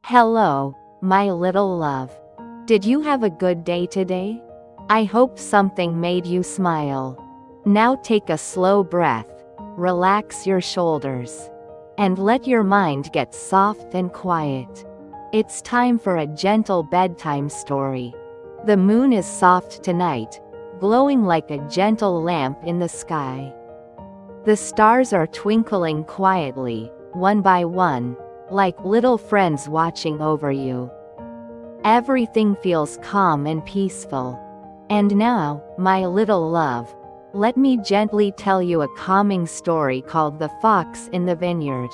Hello, my little love. Did you have a good day today? I hope something made you smile. Now take a slow breath, relax your shoulders, and let your mind get soft and quiet. It's time for a gentle bedtime story. The moon is soft tonight, glowing like a gentle lamp in the sky. The stars are twinkling quietly, one by one, like little friends watching over you. Everything feels calm and peaceful. And now, my little love, let me gently tell you a calming story called The Fox in the Vineyard.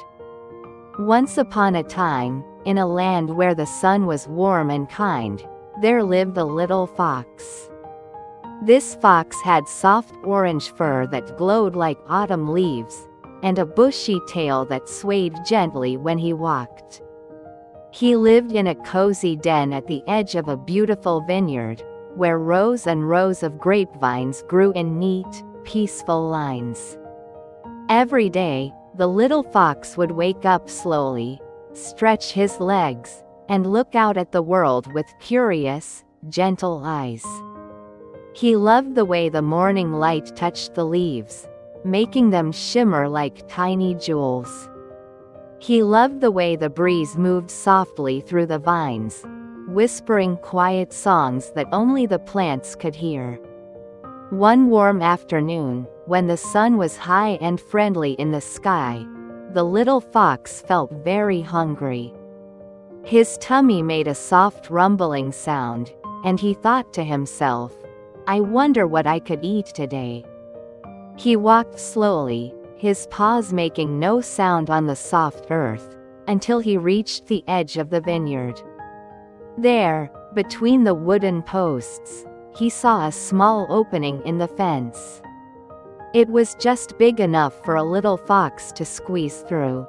Once upon a time, in a land where the sun was warm and kind, there lived a little fox. This fox had soft orange fur that glowed like autumn leaves, and a bushy tail that swayed gently when he walked. He lived in a cozy den at the edge of a beautiful vineyard, where rows and rows of grapevines grew in neat, peaceful lines. Every day, the little fox would wake up slowly, stretch his legs, and look out at the world with curious, gentle eyes. He loved the way the morning light touched the leaves, making them shimmer like tiny jewels. He loved the way the breeze moved softly through the vines, whispering quiet songs that only the plants could hear. One warm afternoon, when the sun was high and friendly in the sky, the little fox felt very hungry. His tummy made a soft rumbling sound, and he thought to himself, "I wonder what I could eat today." He walked slowly, his paws making no sound on the soft earth, until he reached the edge of the vineyard. There, between the wooden posts, he saw a small opening in the fence. It was just big enough for a little fox to squeeze through.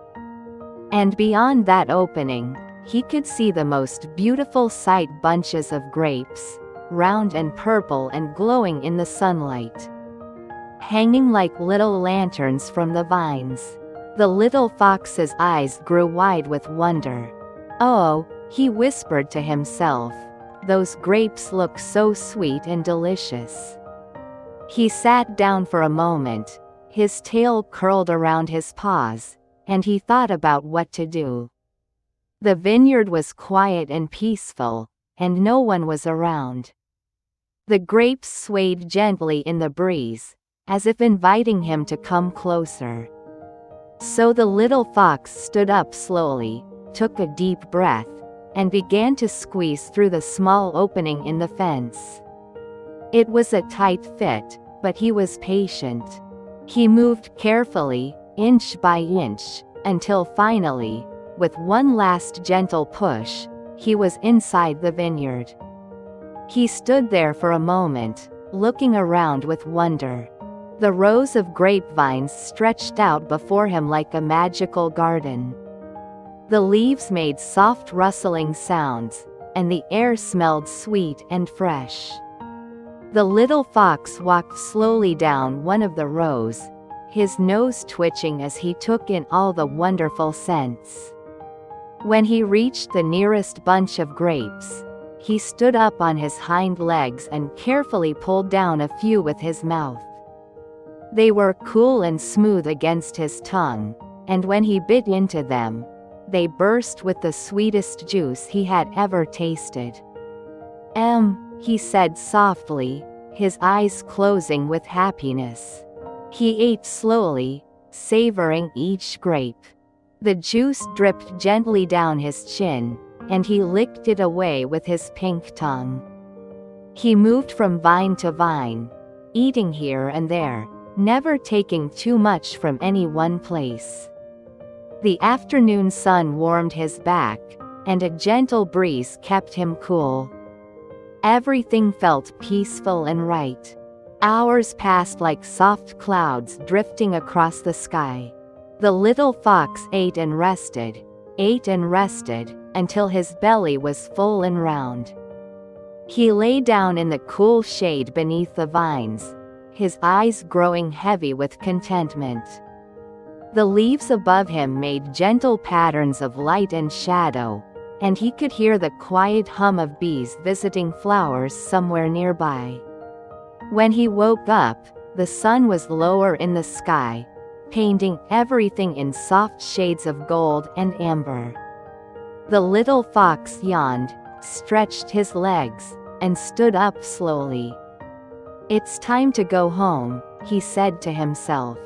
And beyond that opening, he could see the most beautiful sight: bunches of grapes, round and purple and glowing in the sunlight, hanging like little lanterns from the vines. The little fox's eyes grew wide with wonder. "Oh," he whispered to himself, "those grapes look so sweet and delicious." He sat down for a moment, his tail curled around his paws, and he thought about what to do. The vineyard was quiet and peaceful, and no one was around. The grapes swayed gently in the breeze, as if inviting him to come closer. So the little fox stood up slowly, took a deep breath, and began to squeeze through the small opening in the fence. It was a tight fit, but he was patient. He moved carefully, inch by inch, until finally, with one last gentle push, he was inside the vineyard. He stood there for a moment, looking around with wonder. The rows of grapevines stretched out before him like a magical garden. The leaves made soft rustling sounds, and the air smelled sweet and fresh. The little fox walked slowly down one of the rows, his nose twitching as he took in all the wonderful scents. When he reached the nearest bunch of grapes, he stood up on his hind legs and carefully pulled down a few with his mouth. They were cool and smooth against his tongue, and when he bit into them, they burst with the sweetest juice he had ever tasted. He said softly, his eyes closing with happiness. He ate slowly, savoring each grape. The juice dripped gently down his chin, and he licked it away with his pink tongue. He moved from vine to vine, eating here and there, never taking too much from any one place. The afternoon sun warmed his back, and a gentle breeze kept him cool. Everything felt peaceful and right. Hours passed like soft clouds drifting across the sky. The little fox ate and rested, until his belly was full and round. He lay down in the cool shade beneath the vines, his eyes growing heavy with contentment. The leaves above him made gentle patterns of light and shadow, and he could hear the quiet hum of bees visiting flowers somewhere nearby. When he woke up, the sun was lower in the sky, painting everything in soft shades of gold and amber. The little fox yawned, stretched his legs, and stood up slowly. "It's time to go home," he said to himself.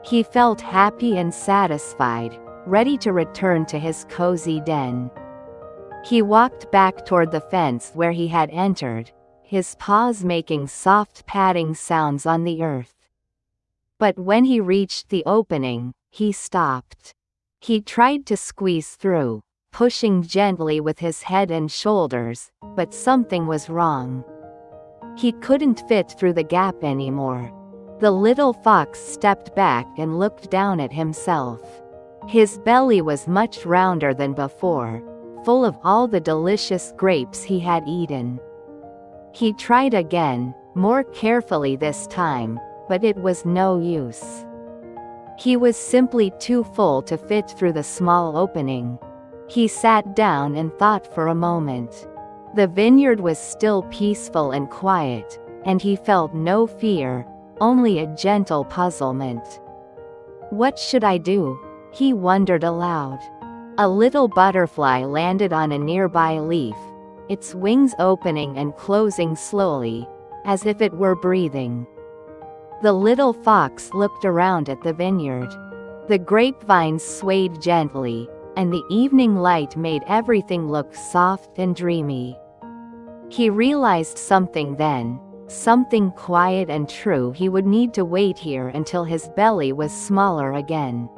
He felt happy and satisfied, ready to return to his cozy den. He walked back toward the fence where he had entered, his paws making soft padding sounds on the earth. But when he reached the opening, he stopped. He tried to squeeze through, pushing gently with his head and shoulders, but something was wrong. He couldn't fit through the gap anymore. The little fox stepped back and looked down at himself. His belly was much rounder than before, full of all the delicious grapes he had eaten. He tried again, more carefully this time, but it was no use. He was simply too full to fit through the small opening. He sat down and thought for a moment. The vineyard was still peaceful and quiet, and he felt no fear, only a gentle puzzlement. "What should I do?" he wondered aloud. A little butterfly landed on a nearby leaf, its wings opening and closing slowly, as if it were breathing. The little fox looked around at the vineyard. The grapevines swayed gently, and the evening light made everything look soft and dreamy. He realized something then, something quiet and true. He would need to wait here until his belly was smaller again.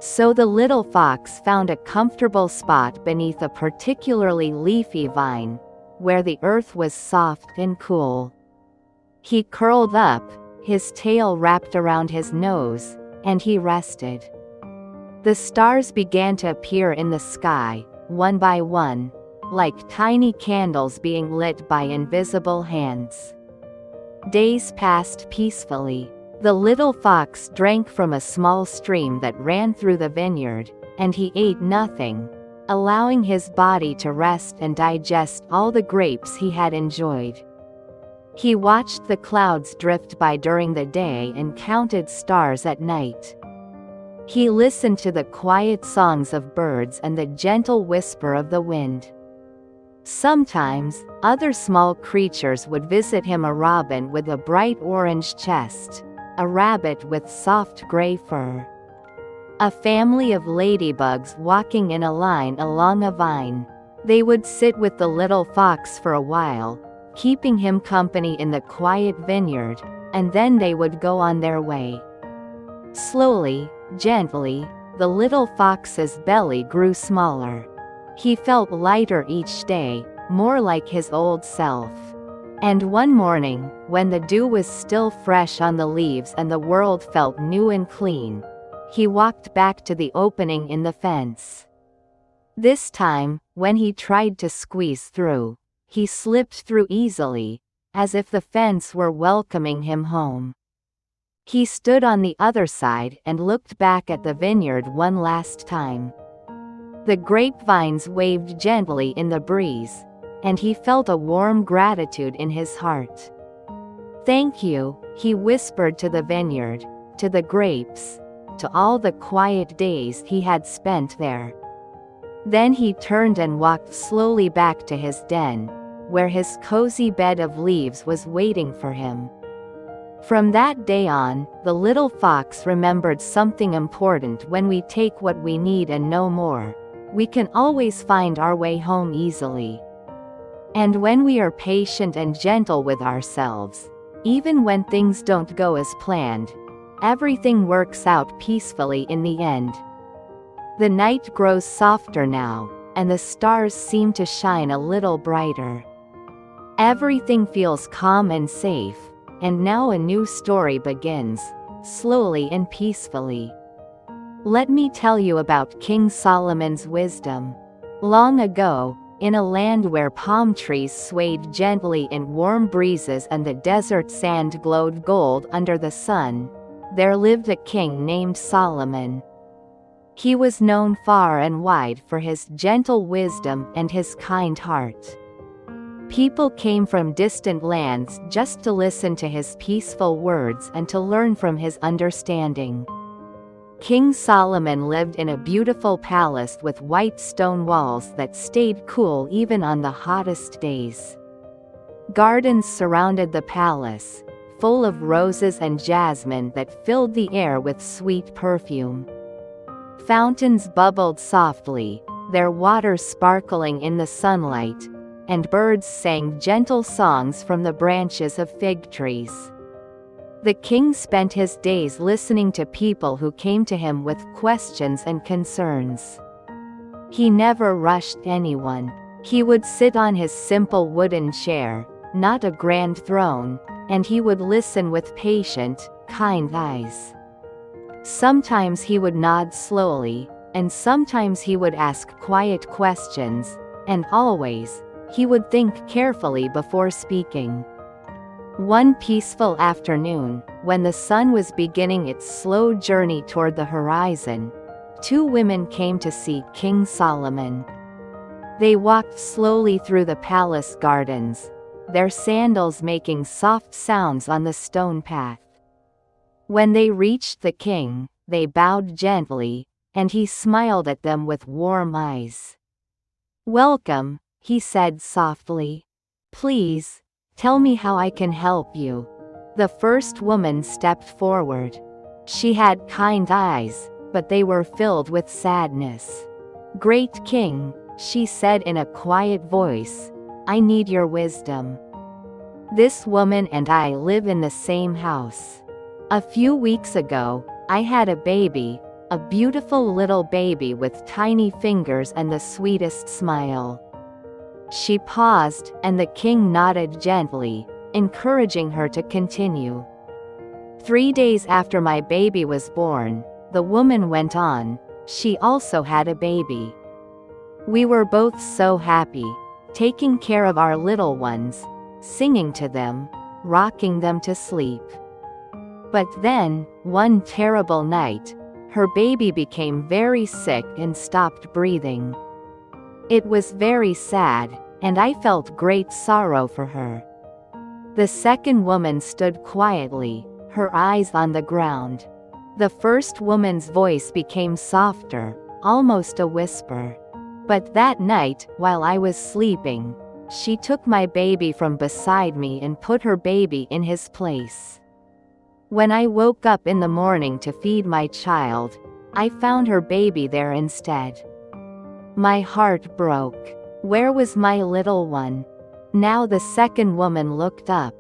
So the little fox found a comfortable spot beneath a particularly leafy vine, where the earth was soft and cool. He curled up, his tail wrapped around his nose, and he rested. The stars began to appear in the sky, one by one, like tiny candles being lit by invisible hands. Days passed peacefully. The little fox drank from a small stream that ran through the vineyard, and he ate nothing, allowing his body to rest and digest all the grapes he had enjoyed. He watched the clouds drift by during the day and counted stars at night. He listened to the quiet songs of birds and the gentle whisper of the wind. Sometimes, other small creatures would visit him: a robin with a bright orange chest, a rabbit with soft gray fur, a family of ladybugs walking in a line along a vine. They would sit with the little fox for a while, keeping him company in the quiet vineyard, and then they would go on their way. Slowly, gently, the little fox's belly grew smaller. He felt lighter each day, more like his old self. And one morning, when the dew was still fresh on the leaves and the world felt new and clean, he walked back to the opening in the fence. This time, when he tried to squeeze through, he slipped through easily, as if the fence were welcoming him home. He stood on the other side and looked back at the vineyard one last time. The grapevines waved gently in the breeze, and he felt a warm gratitude in his heart. "Thank you," he whispered to the vineyard, to the grapes, to all the quiet days he had spent there. Then he turned and walked slowly back to his den, where his cozy bed of leaves was waiting for him. From that day on, the little fox remembered something important: when we take what we need and no more, we can always find our way home easily. And when we are patient and gentle with ourselves, even when things don't go as planned, everything works out peacefully in the end. The night grows softer now, and the stars seem to shine a little brighter. Everything feels calm and safe, and now a new story begins, slowly and peacefully. Let me tell you about King Solomon's wisdom. Long ago, in a land where palm trees swayed gently in warm breezes and the desert sand glowed gold under the sun, there lived a king named Solomon. He was known far and wide for his gentle wisdom and his kind heart. People came from distant lands just to listen to his peaceful words and to learn from his understanding. King Solomon lived in a beautiful palace with white stone walls that stayed cool even on the hottest days. Gardens surrounded the palace, full of roses and jasmine that filled the air with sweet perfume. Fountains bubbled softly, their water sparkling in the sunlight, and birds sang gentle songs from the branches of fig trees. The king spent his days listening to people who came to him with questions and concerns. He never rushed anyone. He would sit on his simple wooden chair, not a grand throne, and he would listen with patient, kind eyes. Sometimes he would nod slowly, and sometimes he would ask quiet questions, and always, he would think carefully before speaking. One peaceful afternoon, when the sun was beginning its slow journey toward the horizon, two women came to see King Solomon. They walked slowly through the palace gardens, their sandals making soft sounds on the stone path. When they reached the king, they bowed gently, and he smiled at them with warm eyes. "Welcome," he said softly. "Please, tell me how I can help you." The first woman stepped forward. She had kind eyes, but they were filled with sadness. "Great king," she said in a quiet voice, "I need your wisdom. This woman and I live in the same house. A few weeks ago, I had a baby, a beautiful little baby with tiny fingers and the sweetest smile." She paused, and the king nodded gently, encouraging her to continue. "3 days after my baby was born," the woman went on, "she also had a baby. We were both so happy, taking care of our little ones, singing to them, rocking them to sleep. But then, one terrible night, her baby became very sick and stopped breathing. It was very sad, and I felt great sorrow for her." The second woman stood quietly, her eyes on the ground. The first woman's voice became softer, almost a whisper. "But that night, while I was sleeping, she took my baby from beside me and put her baby in his place. When I woke up in the morning to feed my child, I found her baby there instead. My heart broke. Where was my little one?" Now the second woman looked up.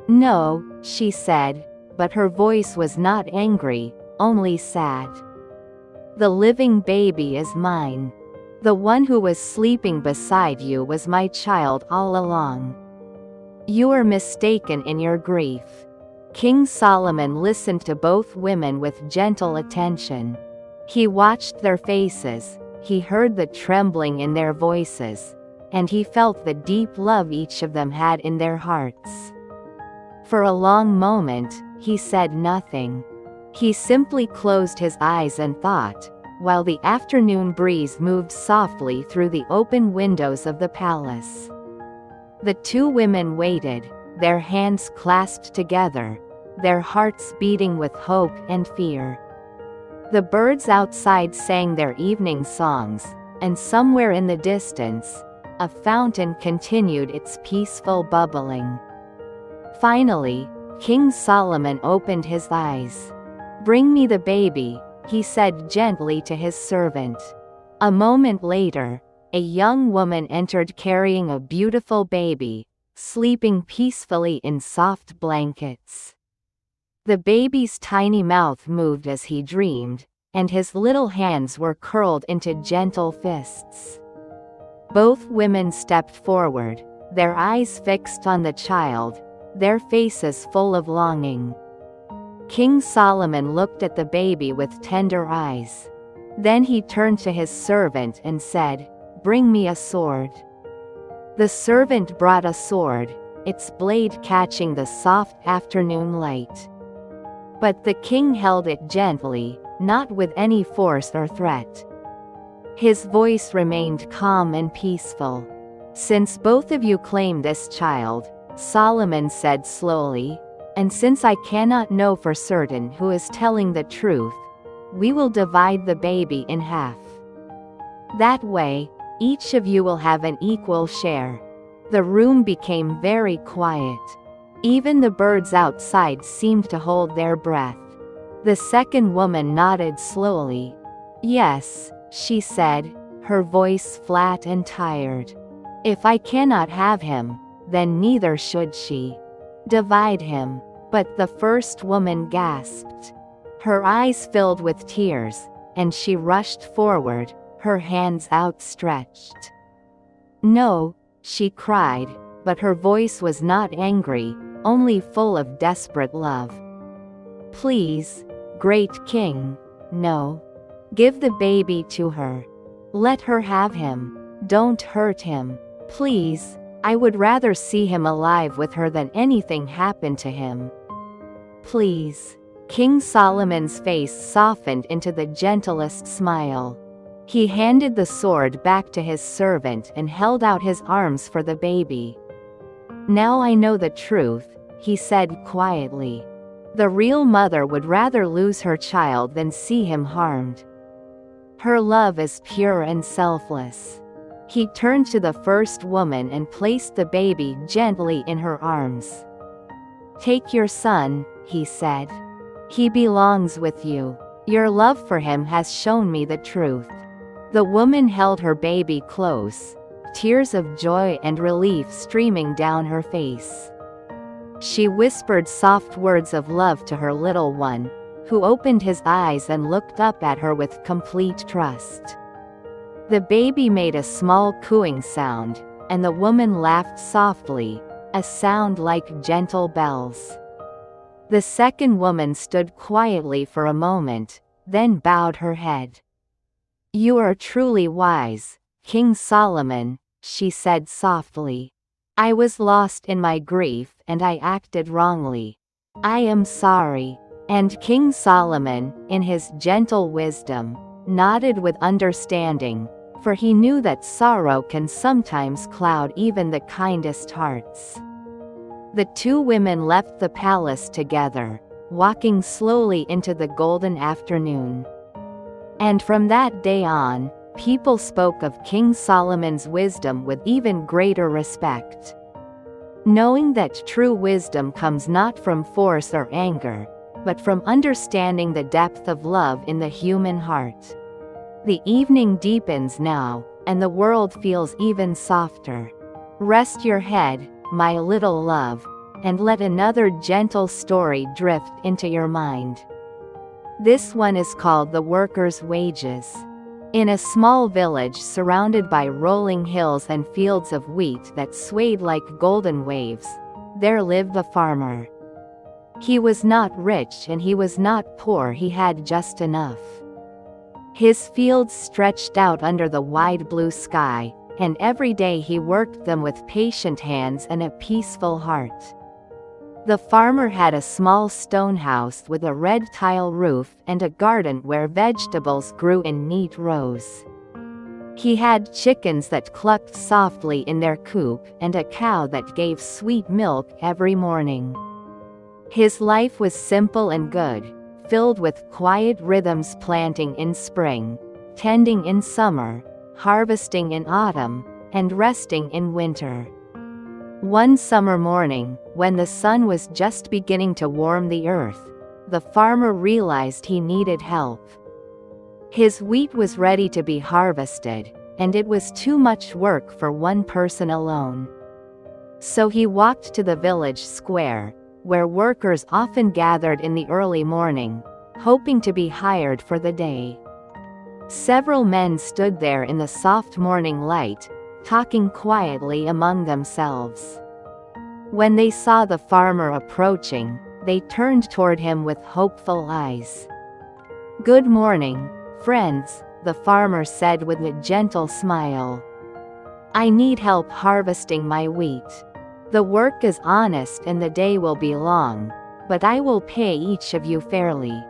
"No," she said, but her voice was not angry, only sad. "The living baby is mine. The one who was sleeping beside you was my child all along. You are mistaken in your grief." King Solomon listened to both women with gentle attention. He watched their faces, he heard the trembling in their voices, and he felt the deep love each of them had in their hearts. For a long moment, he said nothing. He simply closed his eyes and thought, while the afternoon breeze moved softly through the open windows of the palace. The two women waited, their hands clasped together, their hearts beating with hope and fear. The birds outside sang their evening songs, and somewhere in the distance, a fountain continued its peaceful bubbling. Finally, King Solomon opened his eyes. "Bring me the baby," he said gently to his servant. A moment later, a young woman entered carrying a beautiful baby, sleeping peacefully in soft blankets. The baby's tiny mouth moved as he dreamed, and his little hands were curled into gentle fists. Both women stepped forward, their eyes fixed on the child, their faces full of longing. King Solomon looked at the baby with tender eyes. Then he turned to his servant and said, "Bring me a sword." The servant brought a sword, its blade catching the soft afternoon light. But the king held it gently, not with any force or threat. His voice remained calm and peaceful. "Since both of you claim this child," Solomon said slowly, "and since I cannot know for certain who is telling the truth, we will divide the baby in half. That way, each of you will have an equal share." The room became very quiet. Even the birds outside seemed to hold their breath. The second woman nodded slowly. "Yes," she said, her voice flat and tired. "If I cannot have him, then neither should she. Divide him." But the first woman gasped. Her eyes filled with tears, and she rushed forward, her hands outstretched. "No," she cried, but her voice was not angry, only full of desperate love. "Please, great king, no. Give the baby to her. Let her have him. Don't hurt him. Please, I would rather see him alive with her than anything happen to him. Please." King Solomon's face softened into the gentlest smile. He handed the sword back to his servant and held out his arms for the baby. "Now I know the truth," he said quietly. "The real mother would rather lose her child than see him harmed. Her love is pure and selfless." He turned to the first woman and placed the baby gently in her arms. "Take your son," he said. "He belongs with you. Your love for him has shown me the truth." The woman held her baby close, tears of joy and relief streaming down her face. She whispered soft words of love to her little one, who opened his eyes and looked up at her with complete trust. The baby made a small cooing sound, and the woman laughed softly, a sound like gentle bells. The second woman stood quietly for a moment, then bowed her head. "You are truly wise, King Solomon," she said softly. "I was lost in my grief and I acted wrongly. I am sorry." And King Solomon, in his gentle wisdom, nodded with understanding, for he knew that sorrow can sometimes cloud even the kindest hearts. The two women left the palace together, walking slowly into the golden afternoon. And from that day on, people spoke of King Solomon's wisdom with even greater respect. Knowing that true wisdom comes not from force or anger, but from understanding the depth of love in the human heart. The evening deepens now, and the world feels even softer. Rest your head, my little love, and let another gentle story drift into your mind. This one is called The Worker's Wages. In a small village surrounded by rolling hills and fields of wheat that swayed like golden waves, there lived a farmer. He was not rich and he was not poor, he had just enough. His fields stretched out under the wide blue sky, and every day he worked them with patient hands and a peaceful heart. The farmer had a small stone house with a red tile roof and a garden where vegetables grew in neat rows. He had chickens that clucked softly in their coop and a cow that gave sweet milk every morning. His life was simple and good, filled with quiet rhythms, planting in spring, tending in summer, harvesting in autumn, and resting in winter. One summer morning, when the sun was just beginning to warm the earth, the farmer realized he needed help. His wheat was ready to be harvested, and it was too much work for one person alone. So he walked to the village square, where workers often gathered in the early morning, hoping to be hired for the day. Several men stood there in the soft morning light, talking quietly among themselves. When they saw the farmer approaching, they turned toward him with hopeful eyes. "Good morning, friends," the farmer said with a gentle smile. "I need help harvesting my wheat. The work is honest and the day will be long, but I will pay each of you fairly."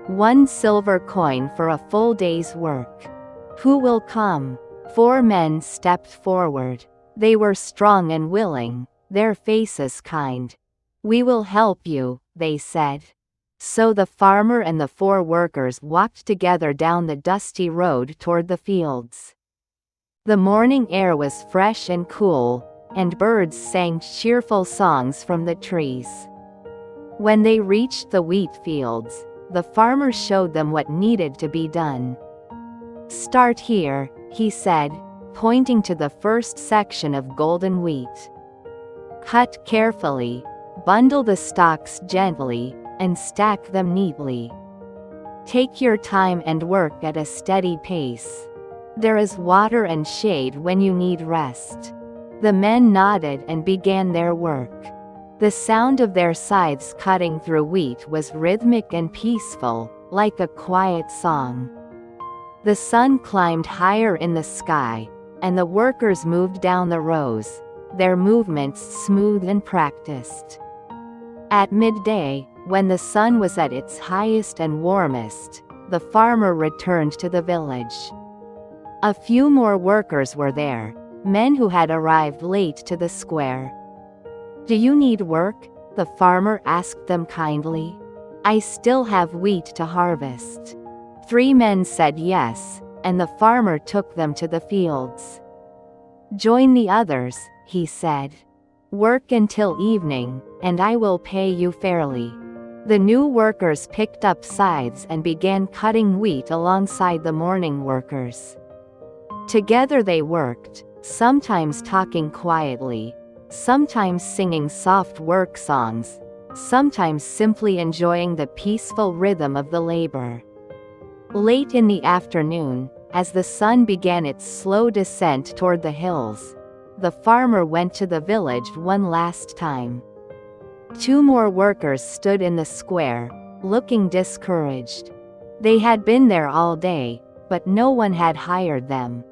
1 silver coin for a full day's work. Who will come? 4 men stepped forward. They were strong and willing, their faces kind. We will help you, they said. So the farmer and the 4 workers walked together down the dusty road toward the fields. The morning air was fresh and cool, and birds sang cheerful songs from the trees. When they reached the wheat fields, the farmer showed them what needed to be done. Start here, he said, pointing to the first section of golden wheat. Cut carefully, bundle the stalks gently, and stack them neatly. Take your time and work at a steady pace. There is water and shade when you need rest. The men nodded and began their work. The sound of their scythes cutting through wheat was rhythmic and peaceful, like a quiet song. The sun climbed higher in the sky, and the workers moved down the rows, their movements smooth and practiced. At midday, when the sun was at its highest and warmest, the farmer returned to the village. A few more workers were there, men who had arrived late to the square. Do you need work? The farmer asked them kindly. I still have wheat to harvest. 3 men said yes, and the farmer took them to the fields. Join the others, he said. Work until evening, and I will pay you fairly. The new workers picked up scythes and began cutting wheat alongside the morning workers. Together they worked, sometimes talking quietly, sometimes singing soft work songs, sometimes simply enjoying the peaceful rhythm of the labor. Late in the afternoon, as the sun began its slow descent toward the hills, the farmer went to the village one last time. 2 more workers stood in the square, looking discouraged. They had been there all day, but no one had hired them.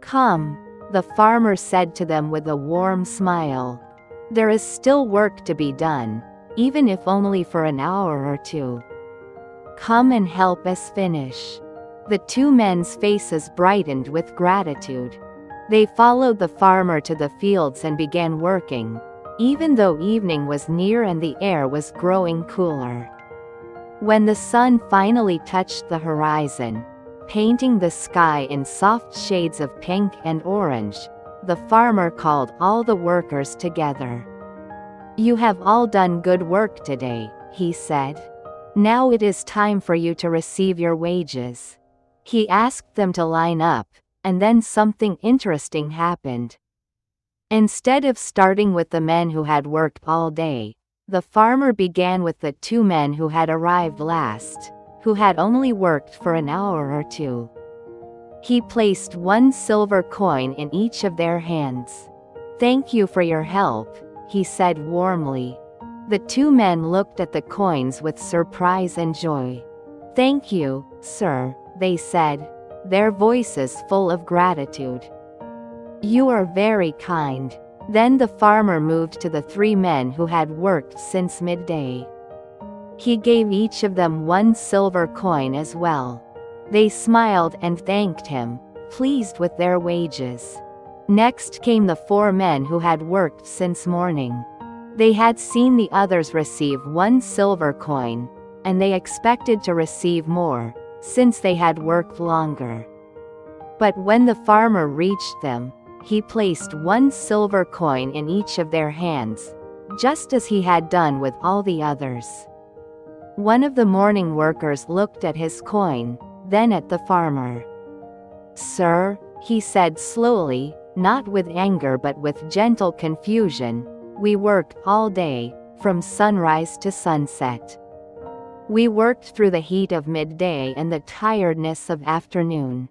Come, the farmer said to them with a warm smile. There is still work to be done, even if only for an hour or 2. Come and help us finish. The 2 men's faces brightened with gratitude. They followed the farmer to the fields and began working, even though evening was near and the air was growing cooler. When the sun finally touched the horizon, painting the sky in soft shades of pink and orange, the farmer called all the workers together. You have all done good work today, he said. Now it is time for you to receive your wages. He asked them to line up, and then something interesting happened. Instead of starting with the men who had worked all day, the farmer began with the 2 men who had arrived last, who had only worked for an hour or 2. He placed 1 silver coin in each of their hands. Thank you for your help, he said warmly. The 2 men looked at the coins with surprise and joy. Thank you, sir, they said, their voices full of gratitude. You are very kind. Then the farmer moved to the 3 men who had worked since midday. He gave each of them 1 silver coin as well. They smiled and thanked him, pleased with their wages. Next came the 4 men who had worked since morning. They had seen the others receive 1 silver coin, and they expected to receive more, since they had worked longer. But when the farmer reached them, he placed 1 silver coin in each of their hands, just as he had done with all the others. One of the morning workers looked at his coin, then at the farmer. Sir, he said slowly, not with anger but with gentle confusion, we worked all day, from sunrise to sunset. We worked through the heat of midday and the tiredness of afternoon.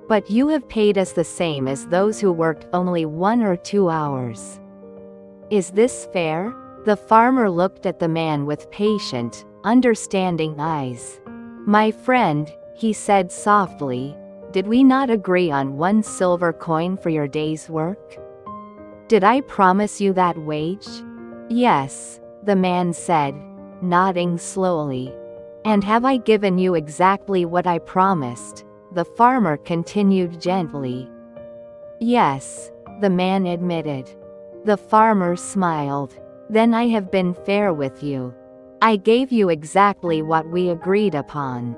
But you have paid us the same as those who worked only 1 or 2 hours. Is this fair? The farmer looked at the man with patient, understanding eyes. My friend, he said softly, did we not agree on 1 silver coin for your day's work? Did I promise you that wage? Yes, the man said, nodding slowly. And have I given you exactly what I promised? The farmer continued gently. Yes, the man admitted. The farmer smiled. Then I have been fair with you. I gave you exactly what we agreed upon.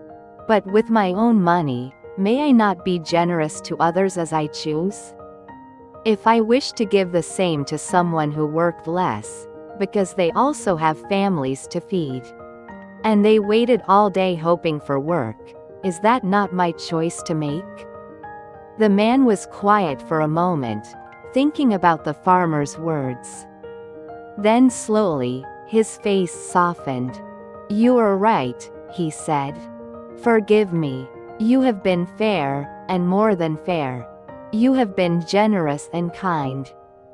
But with my own money, may I not be generous to others as I choose? If I wish to give the same to someone who worked less, because they also have families to feed, and they waited all day hoping for work, is that not my choice to make? The man was quiet for a moment, thinking about the farmer's words. Then slowly, his face softened. You are right, he said. Forgive me. You have been fair, and more than fair. You have been generous and kind.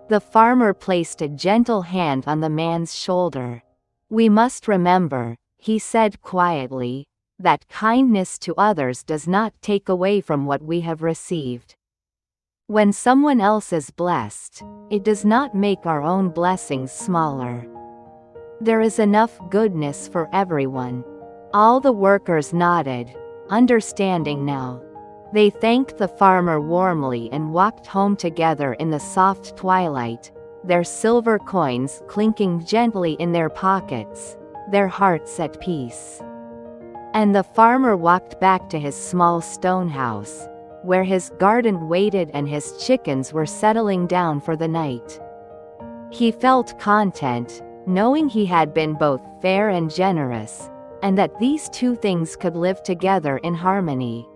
The farmer placed a gentle hand on the man's shoulder. We must remember, he said quietly, that kindness to others does not take away from what we have received. When someone else is blessed, it does not make our own blessings smaller. There is enough goodness for everyone. All the workers nodded, understanding now. They thanked the farmer warmly and walked home together in the soft twilight, their silver coins clinking gently in their pockets, their hearts at peace. And the farmer walked back to his small stone house, where his garden waited and his chickens were settling down for the night. He felt content, knowing he had been both fair and generous, and that these two things could live together in harmony.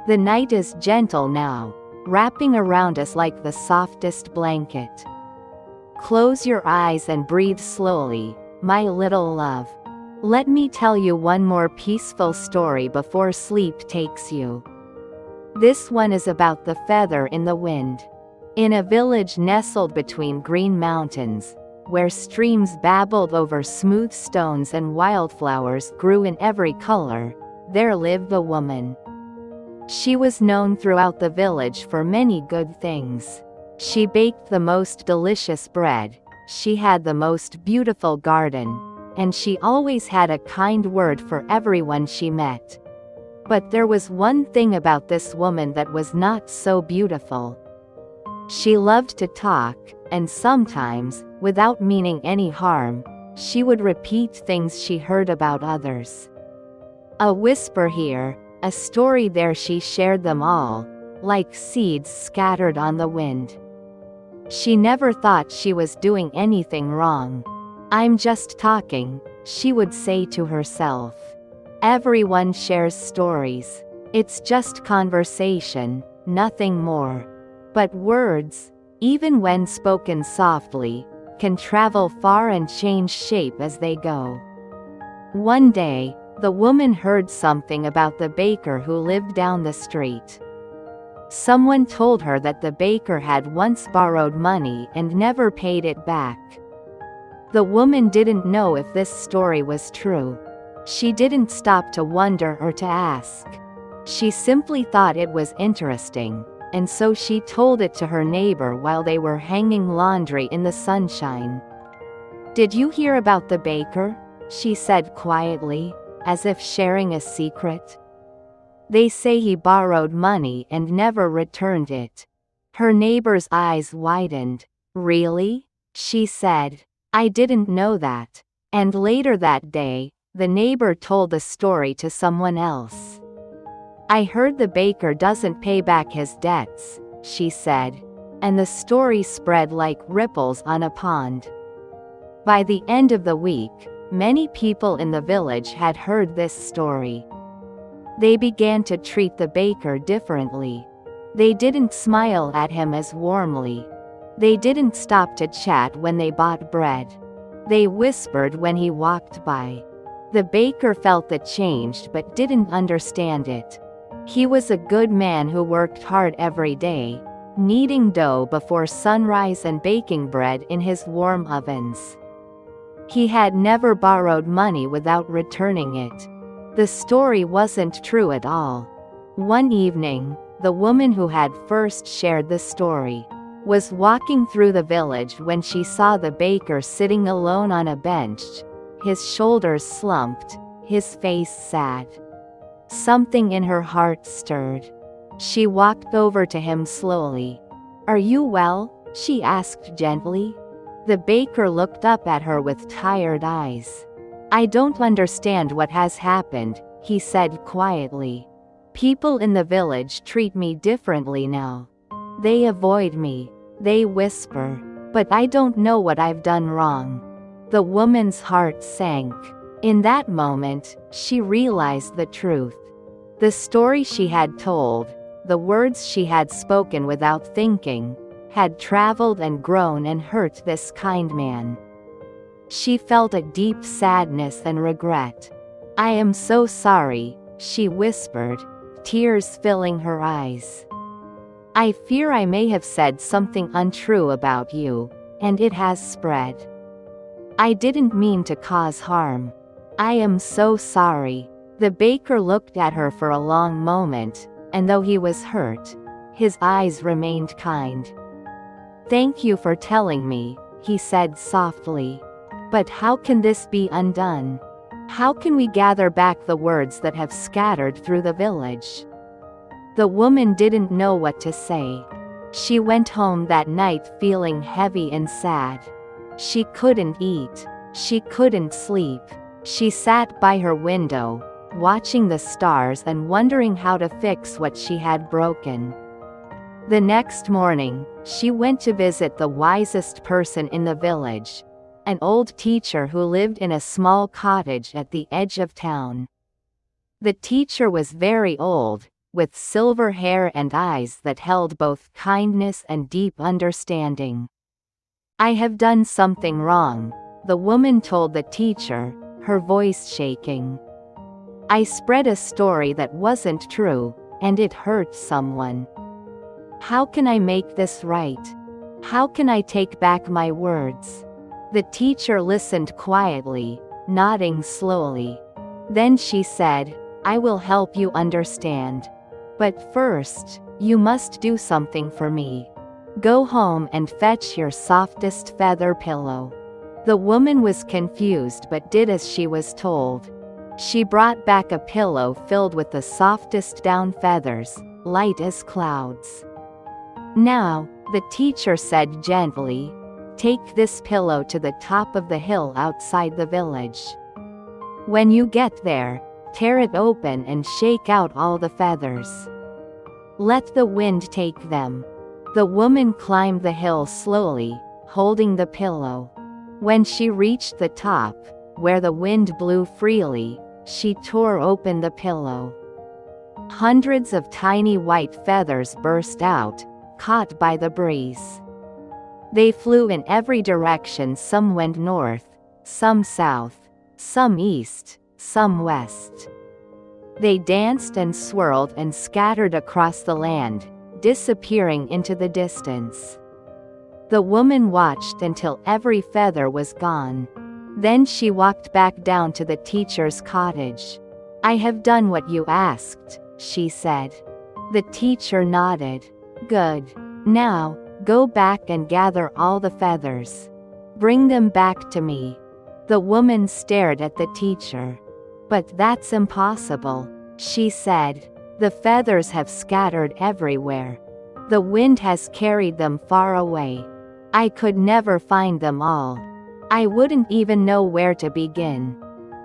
The night is gentle now, wrapping around us like the softest blanket. Close your eyes and breathe slowly, my little love. Let me tell you one more peaceful story before sleep takes you. This one is about the feather in the wind. In a village nestled between green mountains, where streams babbled over smooth stones and wildflowers grew in every color, there lived a woman. She was known throughout the village for many good things. She baked the most delicious bread, she had the most beautiful garden, and she always had a kind word for everyone she met. But there was one thing about this woman that was not so beautiful. She loved to talk, and sometimes, without meaning any harm, she would repeat things she heard about others. A whisper here, a story there, she shared them all, like seeds scattered on the wind. She never thought she was doing anything wrong. I'm just talking, she would say to herself. Everyone shares stories. It's just conversation, nothing more. But words, even when spoken softly, can travel far and change shape as they go. One day, the woman heard something about the baker who lived down the street. Someone told her that the baker had once borrowed money and never paid it back. The woman didn't know if this story was true. She didn't stop to wonder or to ask. She simply thought it was interesting, and so she told it to her neighbor while they were hanging laundry in the sunshine. Did you hear about the baker? She said quietly, as if sharing a secret. They say he borrowed money and never returned it. Her neighbor's eyes widened. Really? She said. I didn't know that. And later that day, the neighbor told the story to someone else. I heard the baker doesn't pay back his debts, she said. And the story spread like ripples on a pond. By the end of the week, many people in the village had heard this story. They began to treat the baker differently. They didn't smile at him as warmly. They didn't stop to chat when they bought bread. They whispered when he walked by. The baker felt the change but didn't understand it. He was a good man who worked hard every day, kneading dough before sunrise and baking bread in his warm ovens. He had never borrowed money without returning it. The story wasn't true at all. One evening, the woman who had first shared the story was walking through the village when she saw the baker sitting alone on a bench, his shoulders slumped, his face sad. Something in her heart stirred. She walked over to him slowly. "Are you well?" she asked gently. The baker looked up at her with tired eyes. "I don't understand what has happened," he said quietly. "People in the village treat me differently now. They avoid me. They whisper. But I don't know what I've done wrong." The woman's heart sank. In that moment, she realized the truth. The story she had told, the words she had spoken without thinking, had traveled and grown and hurt this kind man. She felt a deep sadness and regret. "I am so sorry," she whispered, tears filling her eyes. "I fear I may have said something untrue about you, and it has spread. I didn't mean to cause harm. I am so sorry." The baker looked at her for a long moment, and though he was hurt, his eyes remained kind. "Thank you for telling me," he said softly. "But how can this be undone? How can we gather back the words that have scattered through the village?" The woman didn't know what to say. She went home that night feeling heavy and sad. She couldn't eat. She couldn't sleep. She sat by her window, watching the stars and wondering how to fix what she had broken. The next morning, she went to visit the wisest person in the village, an old teacher who lived in a small cottage at the edge of town. The teacher was very old, with silver hair and eyes that held both kindness and deep understanding. "I have done something wrong," the woman told the teacher, her voice shaking. "I spread a story that wasn't true, and it hurt someone. How can I make this right? How can I take back my words?" The teacher listened quietly, nodding slowly. Then she said, "I will help you understand. But first, you must do something for me. Go home and fetch your softest feather pillow." The woman was confused but did as she was told. She brought back a pillow filled with the softest down feathers, light as clouds. "Now," the teacher said gently, "take this pillow to the top of the hill outside the village. When you get there, tear it open and shake out all the feathers. Let the wind take them." The woman climbed the hill slowly, holding the pillow. When she reached the top, where the wind blew freely, she tore open the pillow. Hundreds of tiny white feathers burst out, caught by the breeze. They flew in every direction. Some went north, some south, some east, some west. They danced and swirled and scattered across the land, disappearing into the distance. The woman watched until every feather was gone. Then she walked back down to the teacher's cottage. "I have done what you asked," she said. The teacher nodded. "Good. Now, go back and gather all the feathers. Bring them back to me." The woman stared at the teacher. "But that's impossible," she said. "The feathers have scattered everywhere. The wind has carried them far away. I could never find them all. I wouldn't even know where to begin."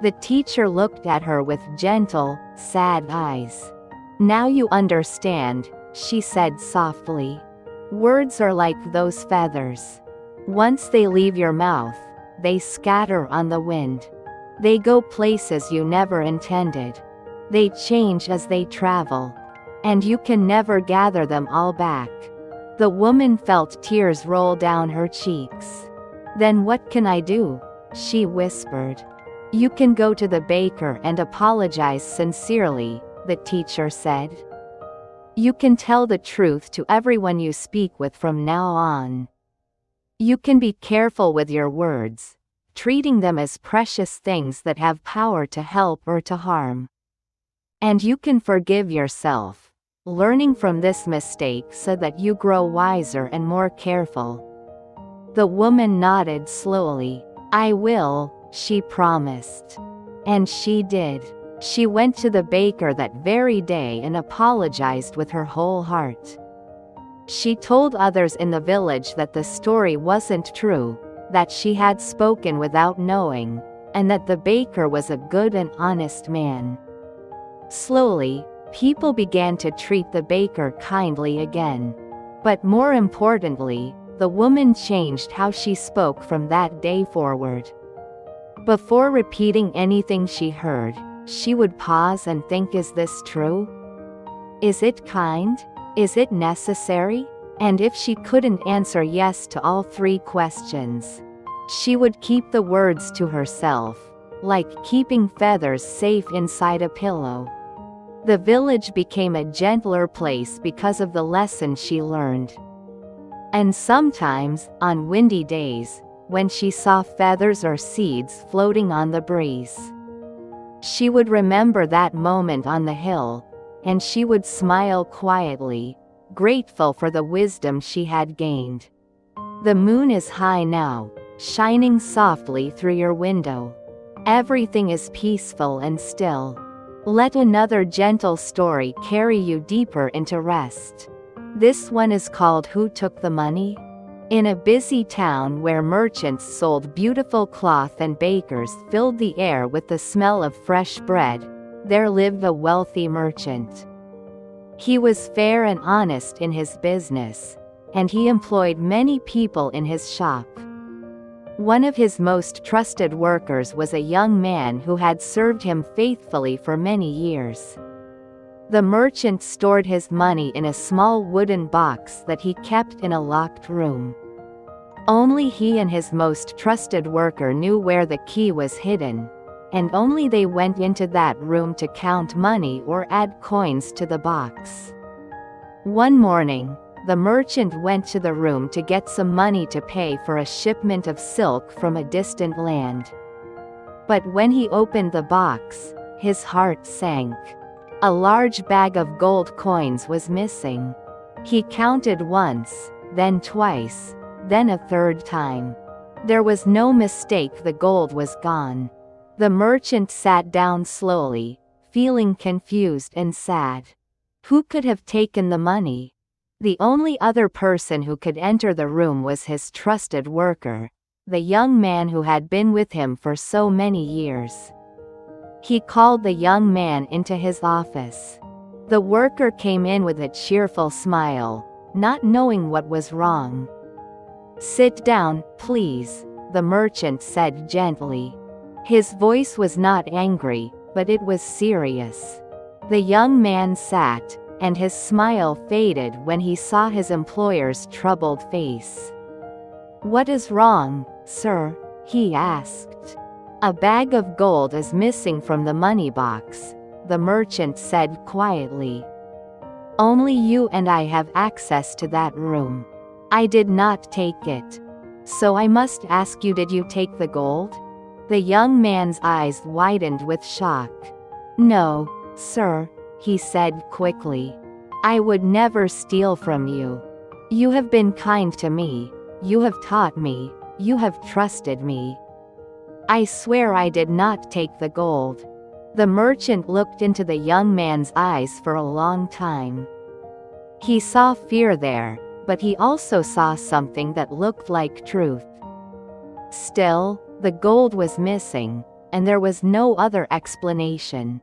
The teacher looked at her with gentle, sad eyes. "Now you understand," she said softly. "Words are like those feathers. Once they leave your mouth, they scatter on the wind. They go places you never intended. They change as they travel. And you can never gather them all back." The woman felt tears roll down her cheeks. "Then what can I do?" she whispered. "You can go to the baker and apologize sincerely," the teacher said. "You can tell the truth to everyone you speak with from now on. You can be careful with your words, treating them as precious things that have power to help or to harm. And you can forgive yourself, learning from this mistake so that you grow wiser and more careful." The woman nodded slowly. "I will," she promised. And she did. She went to the baker that very day and apologized with her whole heart. She told others in the village that the story wasn't true, that she had spoken without knowing, and that the baker was a good and honest man. Slowly, people began to treat the baker kindly again. But more importantly, the woman changed how she spoke from that day forward. Before repeating anything she heard, she would pause and think, is this true? Is it kind? Is it necessary? And if she couldn't answer yes to all three questions, she would keep the words to herself, like keeping feathers safe inside a pillow. The village became a gentler place because of the lesson she learned. And sometimes, on windy days, when she saw feathers or seeds floating on the breeze, she would remember that moment on the hill, and she would smile quietly, grateful for the wisdom she had gained. The moon is high now, shining softly through your window. Everything is peaceful and still. Let another gentle story carry you deeper into rest. This one is called Who Took the Money? In a busy town where merchants sold beautiful cloth and bakers filled the air with the smell of fresh bread, there lived a wealthy merchant. He was fair and honest in his business, and he employed many people in his shop. One of his most trusted workers was a young man who had served him faithfully for many years. The merchant stored his money in a small wooden box that he kept in a locked room. Only he and his most trusted worker knew where the key was hidden, and only they went into that room to count money or add coins to the box. One morning, the merchant went to the room to get some money to pay for a shipment of silk from a distant land. But when he opened the box, his heart sank. A large bag of gold coins was missing. He counted once, then twice, then a third time. There was no mistake, the gold was gone. The merchant sat down slowly, feeling confused and sad. Who could have taken the money? The only other person who could enter the room was his trusted worker, the young man who had been with him for so many years. He called the young man into his office. The worker came in with a cheerful smile, not knowing what was wrong. "Sit down, please," the merchant said gently. His voice was not angry, but it was serious. The young man sat, and his smile faded when he saw his employer's troubled face. "What is wrong, sir?" he asked. "A bag of gold is missing from the money box," the merchant said quietly. "Only you and I have access to that room. I did not take it. So I must ask you, did you take the gold?" The young man's eyes widened with shock. "No, sir," he said quickly. "I would never steal from you. You have been kind to me, you have taught me, you have trusted me. I swear I did not take the gold." The merchant looked into the young man's eyes for a long time. He saw fear there, but he also saw something that looked like truth. Still, the gold was missing, and there was no other explanation.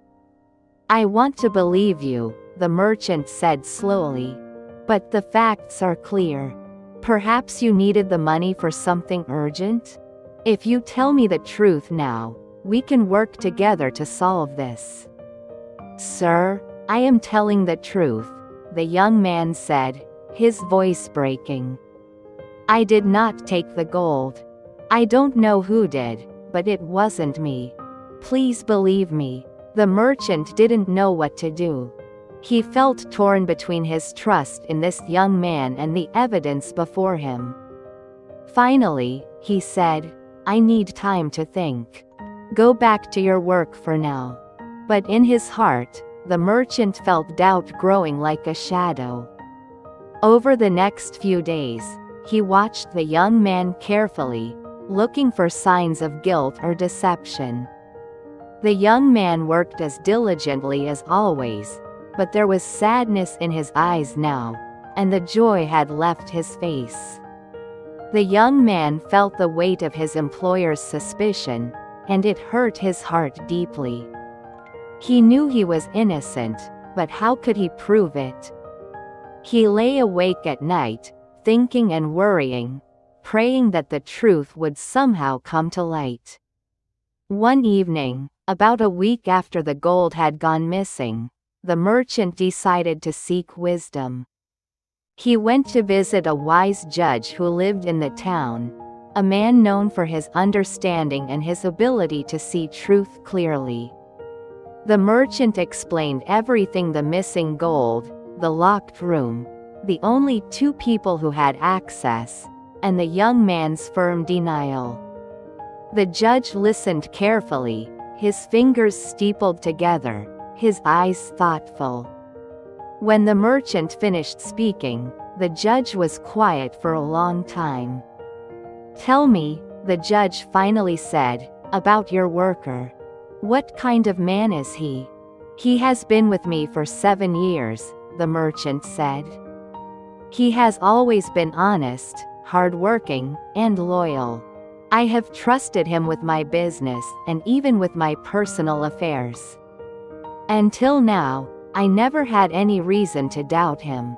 "I want to believe you," the merchant said slowly. "But the facts are clear. Perhaps you needed the money for something urgent? If you tell me the truth now, we can work together to solve this." "Sir, I am telling the truth," the young man said, his voice breaking. "I did not take the gold. I don't know who did, but it wasn't me. Please believe me." The merchant didn't know what to do. He felt torn between his trust in this young man and the evidence before him. Finally, he said, "I need time to think. Go back to your work for now." But in his heart, the merchant felt doubt growing like a shadow. Over the next few days, he watched the young man carefully, looking for signs of guilt or deception. The young man worked as diligently as always, but there was sadness in his eyes now, and the joy had left his face. The young man felt the weight of his employer's suspicion, and it hurt his heart deeply. He knew he was innocent, but how could he prove it? He lay awake at night, thinking and worrying, praying that the truth would somehow come to light. One evening, about a week after the gold had gone missing, the merchant decided to seek wisdom. He went to visit a wise judge who lived in the town, a man known for his understanding and his ability to see truth clearly. The merchant explained everything: the missing gold, the locked room, the only two people who had access, and the young man's firm denial. The judge listened carefully, his fingers steepled together, his eyes thoughtful. When the merchant finished speaking, the judge was quiet for a long time. "Tell me," the judge finally said, "about your worker. What kind of man is he?" "He has been with me for 7 years," the merchant said. "He has always been honest, hardworking, and loyal. I have trusted him with my business and even with my personal affairs. Until now, I never had any reason to doubt him."